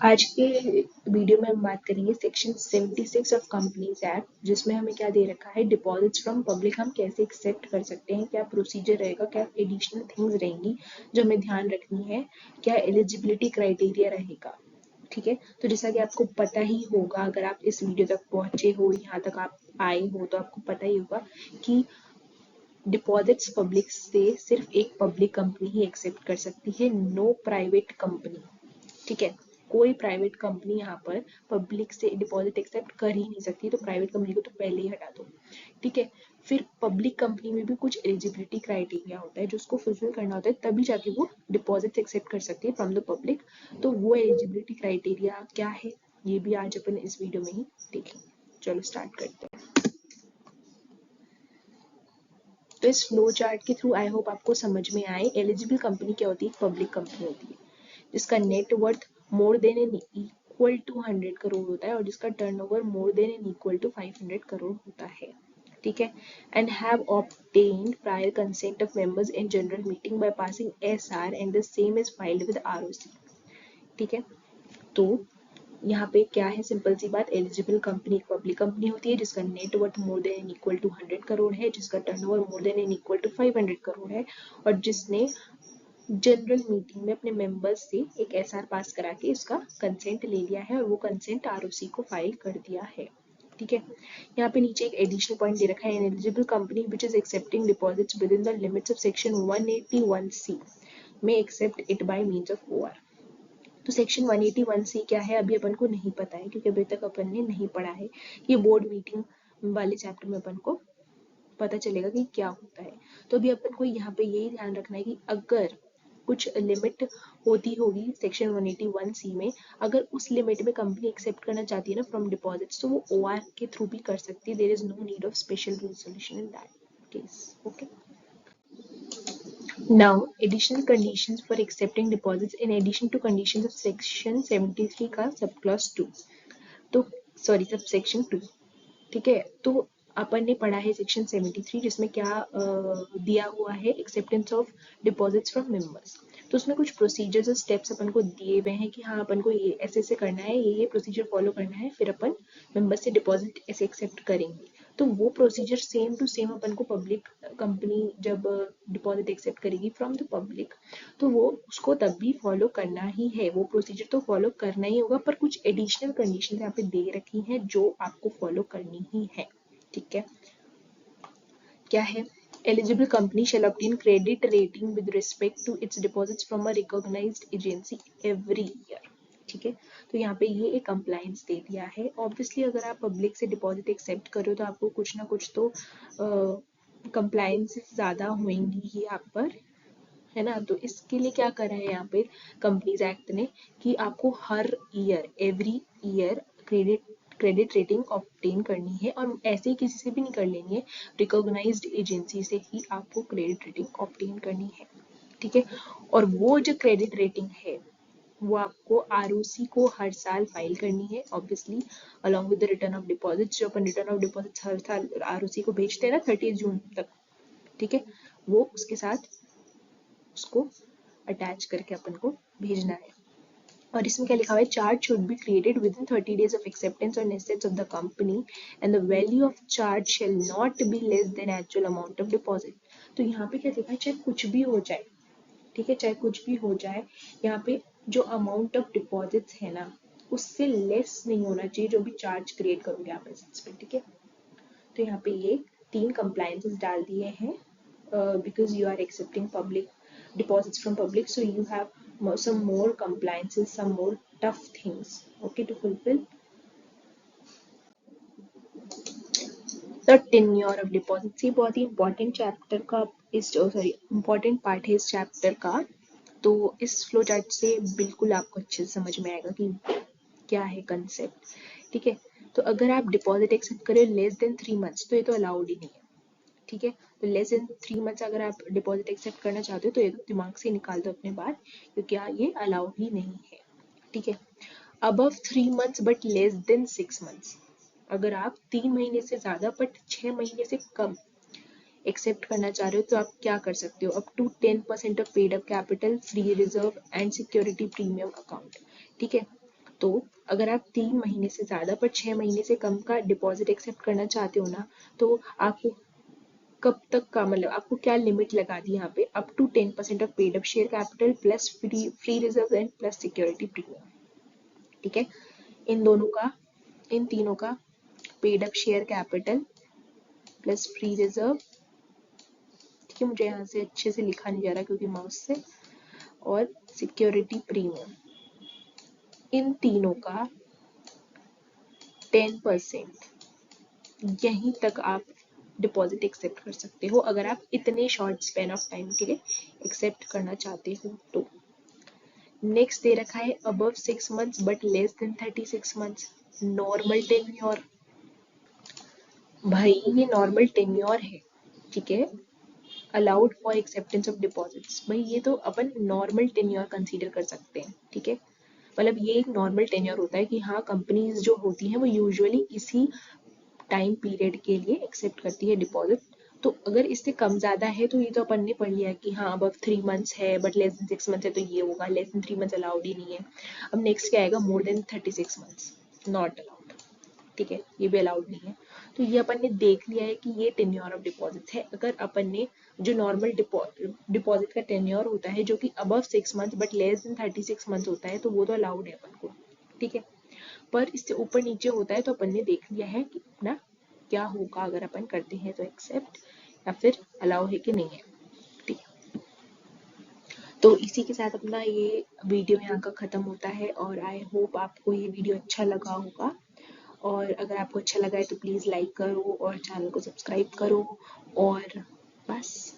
आज के वीडियो में हम बात करेंगे सेक्शन 76 ऑफ कंपनीज एक्ट, जिसमें हमें क्या दे रखा है, डिपॉजिट्स फ्रॉम पब्लिक हम कैसे एक्सेप्ट कर सकते हैं, क्या प्रोसीजर रहेगा, क्या एडिशनल थिंग्स रहेंगी जो हमें ध्यान रखनी है, क्या एलिजिबिलिटी क्राइटेरिया रहेगा। ठीक है, तो जैसा कि आपको पता ही होगा, अगर आप इस वीडियो तक पहुंचे हो, यहाँ तक आप आए हो, तो आपको पता ही होगा कि डिपॉजिट्स पब्लिक से सिर्फ एक पब्लिक कंपनी ही एक्सेप्ट कर सकती है, नो प्राइवेट कंपनी। ठीक है, कोई प्राइवेट कंपनी यहाँ पर पब्लिक से डिपॉजिट एक्सेप्ट कर ही नहीं सकती, तो प्राइवेट कंपनी को तो पहले ही हटा दो। ठीक है, फिर पब्लिक कंपनी में भी कुछ एलिजिबिलिटी क्राइटेरिया होता है जो उसको फुलफिल करना होता है, तभी जाके वो डिपॉजिट एक्सेप्ट कर सकती है फ्रॉम द पब्लिक। तो वो एलिजिबिलिटी क्राइटेरिया क्या है, ये भी आज अपन इस वीडियो में ही देखेंगे। चलो स्टार्ट करते हैं। तो इस फ्लो चार्ट के थ्रू आई होप आपको समझ में आए, एलिजिबल कंपनी क्या होती है, पब्लिक कंपनी होती है जिसका net worth more than an equal to 100 crore होता है और जिसका turnover more than an equal to 500 crore होता है। ठीक है, and have obtained prior consent of members in general meeting by passing SR and the same is filed with ROC. ठीक है, तो यहाँ पे क्या है, सिंपल सी बात, एलिजिबल कंपनी एक पब्लिक कंपनी होती है जिसका net worth more than an equal to 100 crore है, जिसका turnover more than an equal to 500 crore है और जिसने जनरल मीटिंग में अपने मेंबर्स से एक एसआर पास करा के उसका कंसेंट ले लिया है और वो कंसेंट आरओसी को फाइल कर दिया है। ठीक है, यहाँ पे नीचे एक एडिशनल पॉइंट दे रखा है, an eligible company which is accepting deposits within the limits of section 181C में accept it by means of OR. तो सेक्शन 181C क्या है, अभी अपन को नहीं पता है क्योंकि अभी तक अपन ने नहीं पढ़ा है। ये बोर्ड मीटिंग वाले चैप्टर में अपन को पता चलेगा कि क्या होता है। तो अभी अपन को यहाँ पे यही ध्यान रखना है कि अगर कुछ लिमिट होती होगी सेक्शन 181C में, अगर उस लिमिट में कंपनी एक्सेप्ट करना चाहती है ना फ्रॉम डिपॉजिट्स, तो वो ओआर के थ्रू भी कर सकती है। There is no need of special resolution in that case. Okay, now additional conditions for accepting deposits in addition to conditions of section 73 का सब क्लॉज 2, तो सॉरी सब सेक्शन 2। ठीक है, तो अपन ने पढ़ा है सेक्शन 73 जिसमें क्या दिया हुआ है, acceptance of deposits from members. तो उसमें कुछ प्रोसीजर्स और स्टेप्स अपन को दिए हुए हैं कि हाँ अपन को ये ऐसे ऐसे करना है, ये प्रोसीजर फॉलो करना है, फिर अपन मेंबर्स से डिपॉजिट ऐसे एक्सेप्ट करेंगे। तो वो प्रोसीजर सेम टू सेम अपन को पब्लिक कंपनी जब डिपॉजिट एक्सेप्ट करेगी फ्रॉम द पब्लिक, तो वो उसको तब भी फॉलो करना ही है, वो प्रोसीजर तो फॉलो करना ही होगा, पर कुछ एडिशनल कंडीशन यहाँ पे दे रखी हैं जो आपको फॉलो करनी ही है। ठीक है, क्या है, eligible company shall obtain credit rating with respect to its deposits from a recognised agency every year. ठीक है, तो यहाँ पे ये एक कंप्लायंस दे दिया है। ऑब्वियसली अगर आप पब्लिक से डिपॉजिट एक्सेप्ट करो तो आपको कुछ ना कुछ तो कंप्लायंस ज्यादा होंगी ही आप पर, है ना। तो इसके लिए क्या करा है यहाँ पे कंपनीज एक्ट ने कि आपको हर year every year credit rating obtain करनी है और ऐसे ही किसी से भी नहीं कर लेनी है, रिकॉग्नाइज्ड एजेंसी से ही आपको क्रेडिट रेटिंग ऑब्टेन करनी है। ठीक है, और वो जो क्रेडिट रेटिंग है वो आपको आरओसी को हर साल फाइल करनी है, obviously along with the return of deposits. जो अपन रिटर्न ऑफ डिपॉजिट्स हर साल आरओसी को भेजते हैं ना 30 जून तक, ठीक है, वो उसके साथ उसको अटैच करके अपन को भेजना है। और इसमें क्या लिखा हुआ है, charge should be created with in 30 days of acceptance on assets of the company and the value of charge shall not be less than actual amount of deposit. तो यहाँ पे क्या लिखा है, चाहे कुछ भी हो जाए, ठीक है, चाहे कुछ भी हो जाए, यहाँ पे जो अमाउंट ऑफ डिपॉजिट्स है ना उससे लेस नहीं होना चाहिए जो भी चार्ज क्रिएट करोगे आप एसेट्स पे। ठीक है, तो यहाँ पे ये 3 compliances डाल दिए हैं, because you are accepting public deposits from public, so you have some more compliances, some more tough things, okay, to fulfill. The tenure of deposits, ये बहुत ही important चैप्टर का इस सॉरी important पार्ट है इस chapter का। तो इस flow chart से बिल्कुल आपको अच्छे से समझ में आएगा कि क्या है कंसेप्ट। ठीक है, तो अगर आप डिपॉजिट एक्सेप्ट करें लेस देन 3 months तो ये तो अलाउड ही नहीं है। ठीक है, तो लेस देन 3 months अगर आप डिपॉजिट एक्सेप्ट करना चाहते हो तो ये दिमाग से निकाल दो अपने बात, क्योंकि ये अलाउड ही नहीं है। ठीक है, above 3 months but less than 6 months, अगर आप 3 महीने से ज्यादा बट 6 महीने से कम एक्सेप्ट करना चाह रहे हो तो आप क्या कर सकते हो, up to 10% of paid up capital, free reserve and security premium account. ठीक है, तो अगर आप 3 महीने से ज़्यादा पर 6 महीने से कम का डिपॉजिट एक्सेप्ट करना चाहते हो ना, तो आपको कब तक का मतलब आपको क्या लिमिट लगा दी यहाँ पे, up to 10% of paid up share capital plus free reserve and plus security premium. ठीक है, इन दोनों का, इन तीनों का, paid up share capital plus free reserve, ठीक है, मुझे यहाँ से अच्छे से लिखा नहीं जा रहा क्योंकि माउस से, और सिक्योरिटी प्रीमियम, इन तीनों का 10% यहीं तक आप डिपॉजिट एक्सेप्ट कर सकते हो अगर आप इतने शॉर्ट स्पेन ऑफ टाइम के लिए एक्सेप्ट करना चाहते हो तो। नेक्स्ट दे रखा है above 6 months but less than 36 months, normal tenure. भाई ये नॉर्मल टेन्योर है, ठीक है, allowed for acceptance of deposits, भाई ये तो अपन नॉर्मल टेन्योर कंसीडर कर सकते हैं। ठीक है, मतलब ये एक नॉर्मल टेन्योर होता है कि हाँ कंपनीज जो होती हैं वो यूजुअली इसी टाइम पीरियड के लिए एक्सेप्ट करती है डिपॉजिट। तो अगर इससे कम ज़्यादा है तो ये तो अपन ने पढ़ लिया कि हाँ अब 3 months है बट लेस देन 6 months है तो ये होगा, लेस देन 3 months अलाउड ही नहीं है। अब नेक्स्ट क्या आएगा, more than 36 months not allowed, ठीक है, ये भी अलाउड नहीं है। तो ये अपन ने देख लिया है कि ये टेन्योर ऑफ डिपॉजिट है। अगर अपन ने जो नॉर्मल डिपॉजिट का टेन्योर होता है जो कि above 6 months but less than 36 months होता है तो वो तो अलाउड है अपन को, ठीक है, पर इससे ऊपर नीचे होता है तो अपन ने देख लिया है कि अपना क्या होगा अगर अपन करते हैं तो एक्सेप्ट, या फिर अलाउ है कि नहीं है। ठीक है, तो इसी के साथ अपना ये वीडियो यहाँ का ख़त्म होता है और आई होप आपको ये वीडियो अच्छा लगा होगा। और अगर आपको अच्छा लगा है तो प्लीज़ लाइक करो और चैनल को सब्सक्राइब करो, और बस।